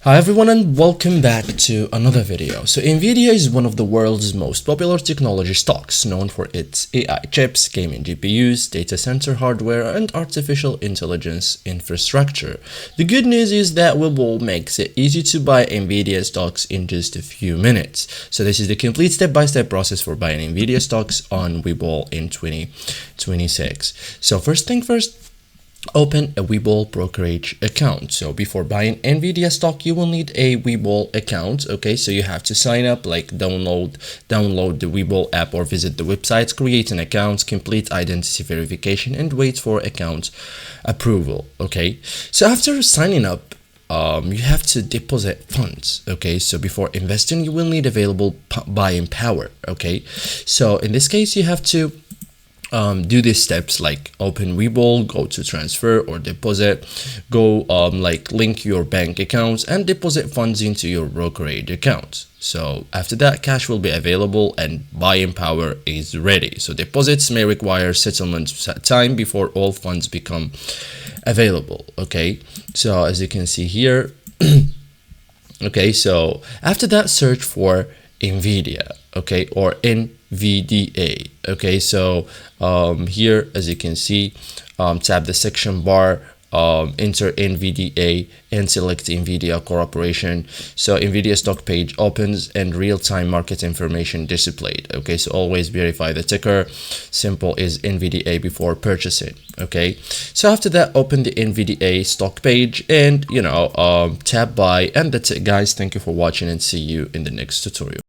Hi everyone and welcome back to another video. So NVIDIA is one of the world's most popular technology stocks, known for its AI chips, gaming GPUs, data center hardware, and artificial intelligence infrastructure. The good news is that Webull makes it easy to buy NVIDIA stocks in just a few minutes. So this is the complete step-by-step process for buying NVIDIA stocks on Webull in 2026. So first thing first, open a Webull brokerage account. So before buying NVIDIA stock, you will need a Webull account. Okay, so you have to sign up, like download the Webull app or visit the website, create an account, complete identity verification, and wait for account approval. Okay, so after signing up, you have to deposit funds. Okay, so before investing, you will need available buying power. Okay, so in this case, you have to do these steps like open Webull, go to transfer or deposit, go like link your bank accounts and deposit funds into your brokerage account. So after that, cash will be available and buying power is ready. So deposits may require settlement time before all funds become available. Okay, so as you can see here, okay, so after that, search for NVIDIA, okay, or NVDA. Okay, so here, as you can see, tap the section bar, enter NVDA and select NVIDIA Corporation. So NVIDIA stock page opens and real-time market information displayed. Okay, so always verify the ticker symbol is NVDA before purchasing. Okay, so after that, open the NVDA stock page and tap buy, and that's it guys. Thank you for watching and see you in the next tutorial.